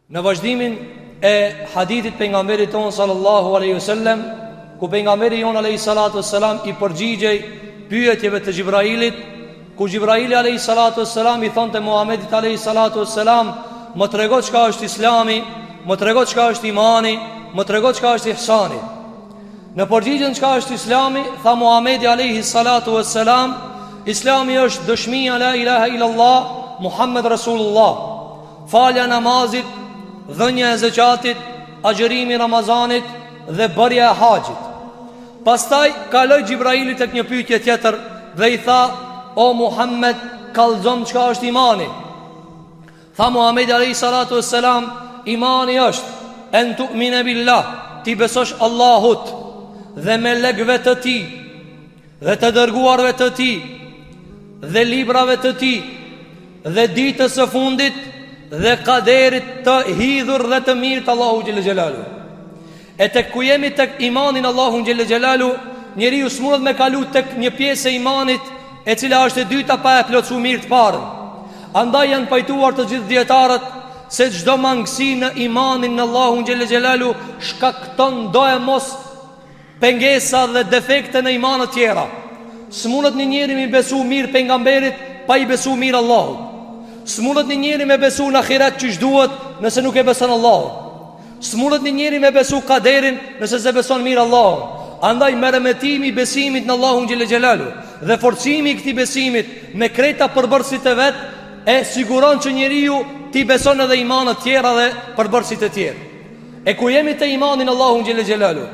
Në vazhdimin e hadithit pejgamberit ton sallallahu alaihi wasallam, ku pejgamberi jon alaihi salatu wassalam i përgjigjej pyetjeve të Xhibrailit, ku Xhibraili alaihi salatu wassalam i thonte Muhamedit alaihi salatu wassalam, më trego çka është Islami, më trego çka është imani, më trego çka është ihsani. Në përgjigjen çka është Islami, tha Muhamedi alaihi salatu wassalam, Islami është dëshmia la ilaha illallah Muhammed Rasulullah, falja namazit, dhënia e zakatit, agjërimi i Ramazanit dhe bërja e haxhit. Pastaj kaloi Xhibraili tek një pyetje tjetër dhe i tha: "O Muhammed, kallëzom çka është imani?" Tha Muhamedi alayhi salatu wassalam: "Imani është en tu'mina billah, ti besosh Allahut dhe melekëve të tij dhe të dërguarve të tij dhe librave të tij dhe ditës së fundit dhe kaderit të hidhur dhe të mirë të Allahu xhelle xhelalu." E tek ku jemi tek imanin Allahu xhelle xhelalu, njeriu s'mundet me kalu tek një pjesë e imanit e cila është e dyta pa e plotësuar mirë të parën. Andaj janë pajtuar të gjithë dietarët se çdo mangësi në imanin në Allahu xhelle xhelalu shkakton do e mos pengesa dhe defekte në imane të tjera. S'mundet një njeri me besu mirë pejgamberit pa i besu mirë Allahut. S'mundet një njeri me besu në ahiret çish duhet nëse nuk e beson Allahut. S'mundet një njeri me besu kaderin nëse se beson mirë Allahut. Andaj merremetimi i besimit në Allahun xhelle xhelalu dhe forcimi i këtij besimit me kreta përbërësit e vet e siguron që njeriu ti beson edhe imane të tjera dhe përbërësit e tjerë. E ku jemi te imani në Allahun xhelle xhelalu,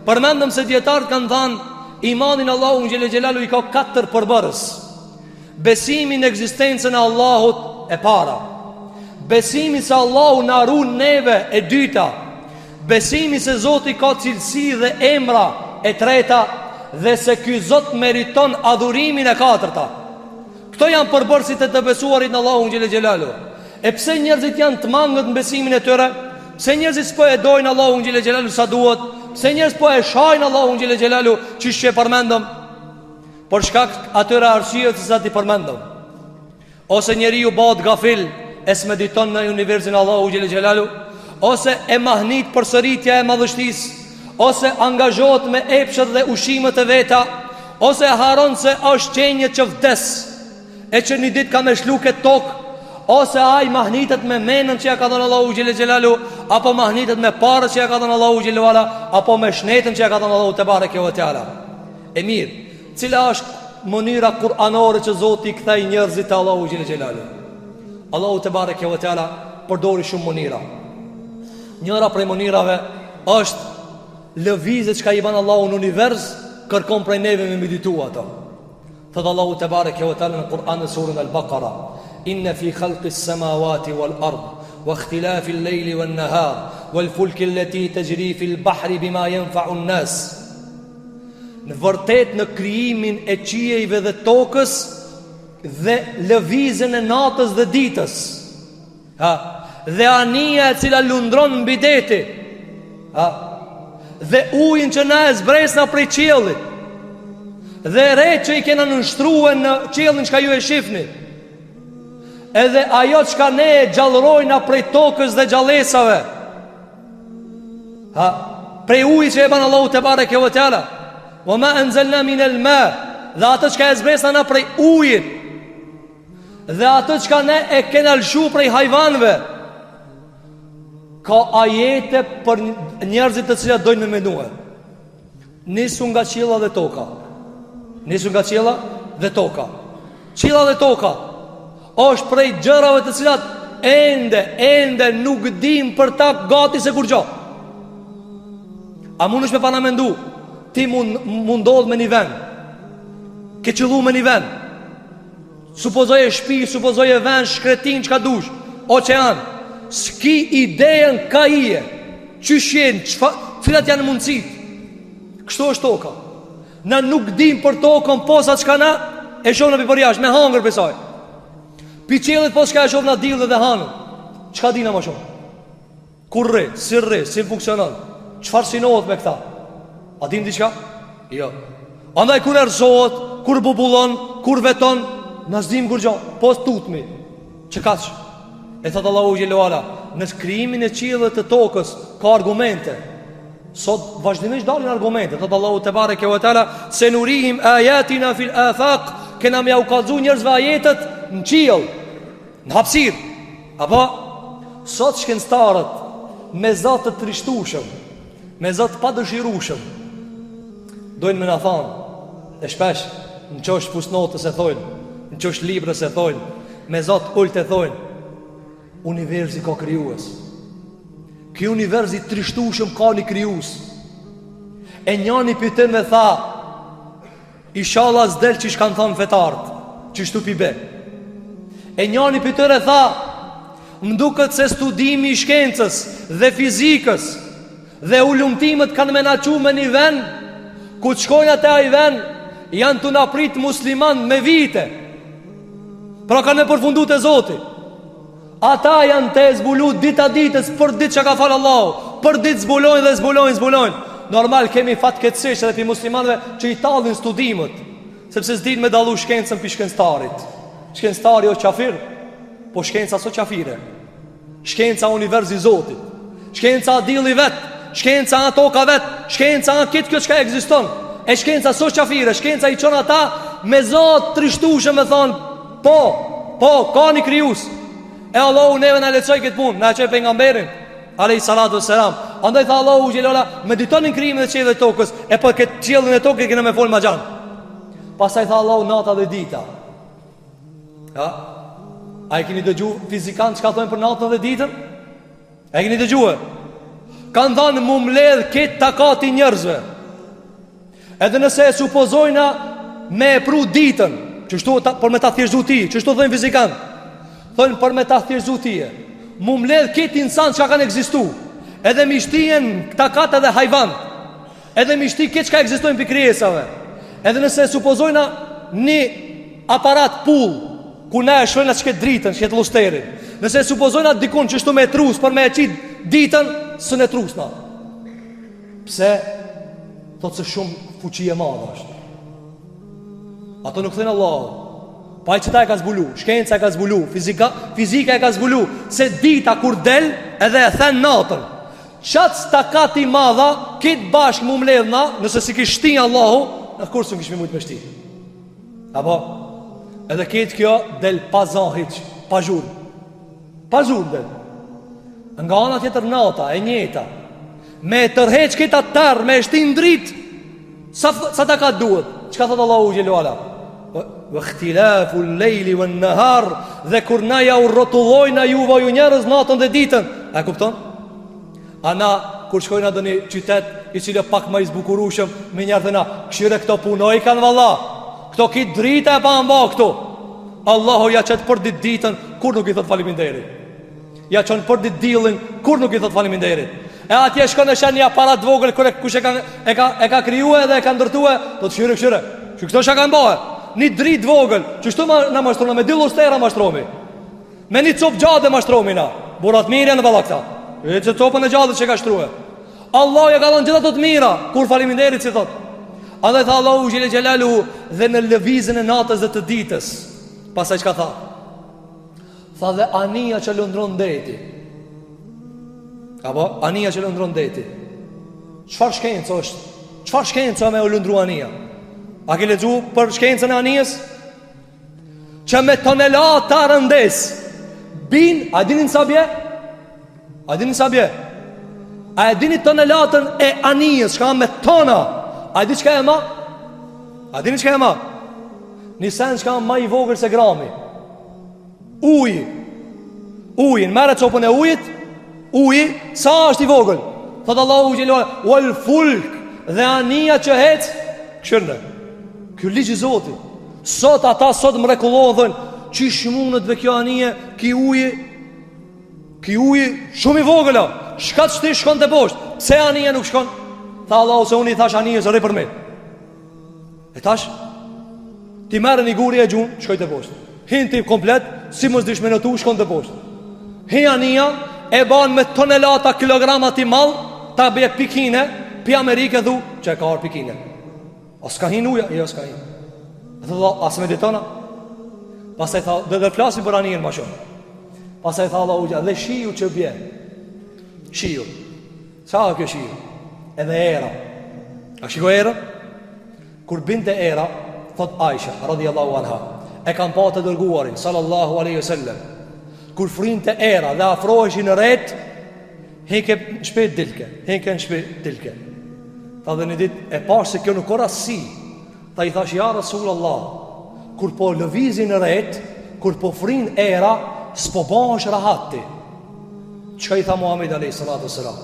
përmendëm se dietarët kanë thënë imani në Allahun xhelle xhelalu i ka 4 përbërës. Besimi në ekzistencën e Allahut e para, besimi se Allahu na ruan neve e dyta, besimi se Zoti ka cilësi dhe emra e treta, dhe se ky Zot meriton adhurimin e katërta. Këto janë përbërësit e të besuarit në Allahun xhelle xhelalu. E pse njerëzit janë të mangët në besimin e tyre? Pse njerëzit s'po e dojnë Allahun xhelle xhelalu sa duhet? Pse njerëz po e shajnë Allahun xhelle xhelalu çish që përmendëm? Por shkak atyre arsyeve që sa ti përmendëm. Ose njeriu bëhet gafil e smediton në universin Allahu xhelle xhelalu, ose e mahnit përsëritja e madhështisë, ose angazhohet me epshet dhe ushimet e veta, ose haron se është qenje që vdes e që një ditë ka me shluket tokë, ose ai mahnitet me menën që ja ka dhënë Allahu xhelle xhelalu, apo mahnitet me parën që ja ka dhënë Allahu xhelle xhelalu, apo me shnetën që ja ka dhënë Allahu te bareke ve teala. E mirë, cila është mënyra kuranore që Zoti i kthej njerëzit te Allahu xhelle xhelalu? Allahu te bareke ve teala përdori shumë mënyra. Njëra prej mënyrave është lëvizje që i bën Allahu në univers, kërkon prej neve me meditu ato. Thot Allahu te bareke ve teala në Kur'an, në surën Al-Baqara: "Inna fi khalqis samawati wal ard wa ikhtilafil layli wan nahar wal fulki allati tajri fil bahri bima yanfa'u an-nas." Në vërtet në krijimin e qiejve dhe tokës dhe lëvizjen e natës dhe ditës, dhe anija e cila lundron mbi deti, dhe ujin që na e zbresna prej qiellit, dhe re që i kena nënshtruar në qiellin çka ju e shihni, edhe ajo çka ne e gjallërojna prej tokës dhe gjallësave, prej ujit që e ban Allahu te bareke ve teala, wa ma anzalna min al-ma, dhe ato çka e zbresna na prej ujit, dhe ato çka ne e kena lshu prej hyjvanëve. Ka ajete për njerëzit të cilat dojnë me mendue. Nisu nga qiella dhe toka. Nisu nga qiella dhe toka. Qiella dhe toka është prej gjërave të cilat ende nuk dim për ta gati se kur gjo. A mundesh me pana mendu? Ti mundohet me një vend, ke qëllu me një vend, supozoje shpi, supozoje vend, shkretin, qka dush, oqean, s'ki idejen ka ije, qyshen, cilat janë mundësit. Kështu është toka. Na nuk dim për tokën posa qka na e shohë në pipërjash, me hangër pësaj. Pi qelit pos qka e shohë në dilë dhe hanën, qka dina ma shohë? Kur rri, si funksionon, qfar sinohet me këta? A dim diqka? Jo. Andaj kur erzohet, kur bubullon, kur veton, në zdim kur gjo, pos tutmi, që ka që? E thot Allahu xhelalu ala, në krijimin e qiellit të tokës ka argumente. Sot vazhdimisht dalin argumente. Thot Allahu te bareke ve teala, se nurihim ayatina fil afaq, kena më u kallzu njerëzve ajetet në qiell, në hapësirë. Apo sot shkencëtarët me zot të trishtueshëm, me zot pa dëshirueshëm, dojnë me na thonë, e shpesh në çosh fusnotës e thojnë, në çosh librës e thojnë, me zot ult e thojnë, universi ka krijues. Ky univers i trishtueshëm ka një krijues. E njëri pyetën me tha, inshallah s'del çish kanë thonë fetarët, çish tu pibe. E njëri pyetën e tha, më duket se studimi i shkencës dhe fizikës dhe ulumtimet kanë menaxhu me një vend ku të shkojnë atë ai vend janë të na prit musliman me vite. Pra kanë përfundu të Zoti. Ata janë të zbulu dita ditës për ditë që ka falë Allahu, për ditë zbulojnë dhe zbulojnë. Normal kemi fatkeqësisht edhe pi muslimanëve që i tallin studimet, sepse s'din me dallu shkencën pi shkencëtarit. Shkencëtari o qafir, po shkenca so qafire. Shkenca universi i Zotit, shkenca dilli vet, shkenca nga toka vet, shkenca nga këtë kjo çka ekziston. E shkenca so qafire, shkenca i çon ata me Zot trishtueshëm me thon, po, ka një krijues. E Allahu neve na leçoi këtë punë, na çoi pejgamberin alayhi salatu wassalam. Andaj tha Allahu xhelala, meditonin krijimin e qiellit dhe tokës, e po këtë qiellin e tokës kena me fol ma xhan. Pastaj tha Allahu nata dhe dita. Ja? A e keni dëgju fizikanë çka thonë për natën dhe ditën? A e keni dëgjuar? Kanë thënë mu mbledh këtë takati njerëzve. Edhe nëse e supozojna me e pru ditën, çështu por me ta thjeshtu ti, çështu thonë fizikanë. Thonë për me ta thjeshtu ti. Mu mbledh këtë insan çka kanë ekzistuar. Edhe mishtien takat edhe hajvan. Edhe mishti këtë çka ekzistojnë për krijesave. Edhe nëse e supozojna një aparat pull ku ne e shojnë atë shket dritën, shket lusterin. Nëse e supozojna dikun që shtu me trus për me e qitë ditën, së ne trusna. Pse? Thot se shumë fuqie madhe është. Ato nuk thënë Allah. Pa i qëta e ka zbulu, shkenca e ka zbulu, fizika e ka zbulu, se dita kur del edhe e thënë natën. Qatë stakati madha, kitë bashkë mu mledhna, nëse si kishë shti Allahu, në kur së në kishë mi mujtë me shti. Apo? Edhe këtë kjo del pa zahiq, pa zhur. Pa zhur del. Nga ana tjetër nata, e njeta. Me tërheq këta tërë, me shti ndrit, sa ta ka duhet? Qka thot Allahu gjelluala? Vë khtilafu lejli vë nëhar, dhe kur na ja u rotullojna juva ju njerëz natën dhe ditën. A kupton? A na, kur shkojna dhe një qytet i cilë pak ma i zbukurushëm, me njerë dhe na, këshire këto punoj kanë valla. Këto kitë drita e pa mba këto. Allahu ja qëtë për dit ditën, kur nuk i thot faliminderit. Ja qënë për dit dilin, kur nuk i thot faliminderit. E atje shkon e shenë një aparat vogël, kër kush e ka kryue dhe e ka ndërtue, do të këshire, që këto shka kanë bëhe. Një drit vogël, që shtu na mashtrona, me dy lustera mashtromi. Me një copë gjade mashtromi na, burat mirja në bala këta. E që copën e gjade që ka shtruhe. Allah ja ka dhënë gjitha të mira, kur faliminderit si thot. Andaj tha Allahu gjele gjelalu dhe në lëvizën e natës dhe të ditës. Pasaj qka tha? Tha dhe anija që lëndron deti. Apo, anija që lëndron deti. Qfar shkencë është? Qfar shkencë me u lëndru anija? A ke lexu për shkencën e anijës? Që me tonelata rëndes bin, a dinin sa bje? A dinin sa bje? A e dini tonelatën e anijës, shka me tona? A di qka e ma? A dini qka e ma? Një sen qka ma i vogër se grami. Uji, në mere copën e ujit, uji, sa është i vogël? Thotë Allahu gjeluar, wal fulk dhe anija që hec, këshërne. Kjo ligjë Zoti. Sot ata sot mrekullohen dhënë, qish mundet dhe kjo anije, ki uji shumë i vogëla. Shkat shti shkon të poshtë. Pse anije nuk shkon? Tha Allahu se unë i thash anije zëri për me. E tash ti merë një guri e gjunë, shkoj të poshtë. Hin ti komplet, si mos dish me në tu, shkon të poshtë. Hi anija, e ban me tonelata kilogramat i mal, ta bje pikine, pi Amerike dhu, që e ka arë pikine. A s'ka hin uja? Jo, s'ka hin. Dhe a s'me ditona? Pas e tha, dhe flasim për anijen ma shumë. Pastaj tha Allahu xhalla, dhe shiu që bie. Shiu. Sa kjo shiu? Edhe era. A shikoj era? Kur binte era, thot Aisha radhiyallahu anha, e kanë pa të dërguarin sallallahu alaihi wasallam. Kur frinte era dhe afroheshin në ret, heke shpejt dilke. Tha dhe një dit e pash se kjo nuk ora si. Tha i thash, ja Rasulullah, kur po lëvizin në ret, kur po frin era, s'po bash rahati. Çka i tha Muhamedi alayhi salatu wasalam?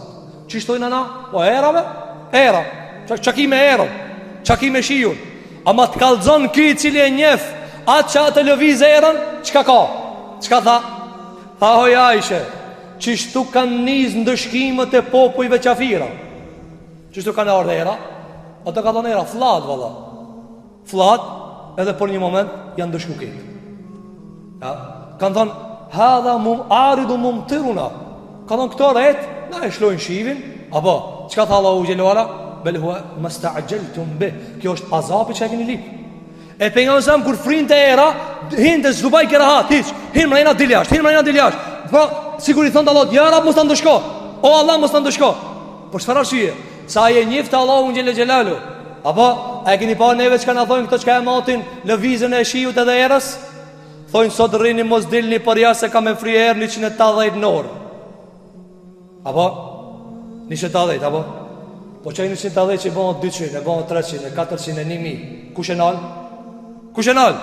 Çishtojnë ana? Po erave? Era. Çka ki me erën? Çka ki me shiun? Ama të kallzon ky i cili e njeh atë që atë lëviz erën, çka ka? Çka tha? Tha hoj Aisha, çishtu kanë nis ndëshkimet e popujve qafira. Çishtu kanë ardhur era? Ata ka thonë era fllad valla. Fllad, edhe për një moment janë ndëshku këtë. Ja, kanë thonë hadha aridu mumtiruna. Kanë thonë këto rret, na e shlojnë shivin, apo çka tha Allahu xhelalu ala? Bel huwa masta'jaltum bih. Kjo është azapi që e keni lip. E pejgamberi sa kur frinte era, hinte zubaj që rahat, hiç. Hin mrena diljash. Po sigurisht thon Allah, ja rab mos ta ndëshko. O Allah mos ta ndëshko. Po çfarë arsye? Sa e njeft Allahu xhelalu. Apo a keni pa neve çka na thonë këto çka e matin lëvizën e shiut edhe erës? Thonë sot rrini mos dilni për jashtë se ka me fryer 180 në orë. Apo 180 apo? Po që i 180 që i bënë 200, e bënë 300, e 400, e 1000. Kush e nalë?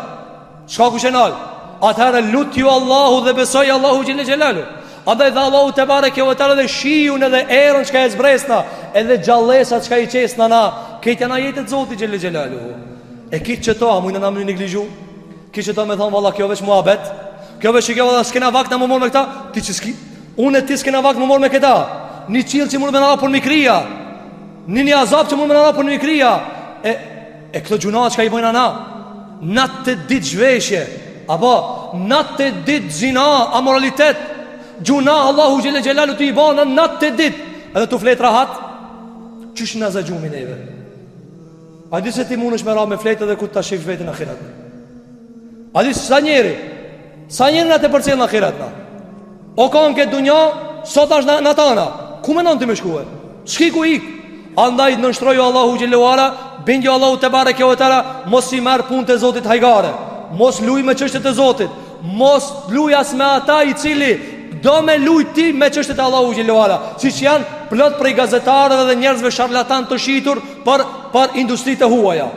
Shka kush e nalë? Atëherë lutë ju Allahu dhe besoj Allahu gjellë gjellalu. Andaj dhe Allahu të bare kjo vëtare dhe shiun edhe erën qka e zbresna, edhe gjallesat qka i qesna na. Këtë janë ajetet zoti gjellë gjellalu. E kitë që to, a mujnë në më neglizhu? Kitë që to me thonë, valla kjo veç muhabet. Kjo veç që kjo valla s'kena vakt në më morë me këta. Ti që s'ki, unë e ti s'kena vakt më morë me këta. Një qilë që mund me nara për mikria. Një azab që mund me nara për mikria. E këto gjunat që ka i bojnë ana. Natë të ditë zhveshje. Apo, natë të ditë zina, amoralitet. Gjuna Allahu gjele gjelalu të i bojnë natë të ditë. Edhe të fletë rahat. Qysh në zëgjumi neve? A di se ti mund është me ra me fletë edhe ku të shifë vetë në akhirat. A di sa njeri në të përcil në akhirat na. O ka në këtë dunja, sot është në tana. Ku me nënë të me shkuhe? Shki ku ik? Andaj në nështroju Allahu gjelluara, bindju Allahu të bare kjo e tëra, mos si merë pun të Zotit hajgare, mos luj me qështet e Zotit, mos luj as me ata i cili do me luj ti me qështet e Allahu gjelluara, si që janë plot prej gazetarëve dhe njerëzve sharlatan të shitur për industri të huaja.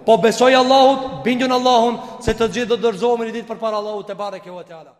Po besoj Allahut, bindju në Allahun, se të gjithë do dërzohemi një ditë për para Allahu të bare kjo e tëra.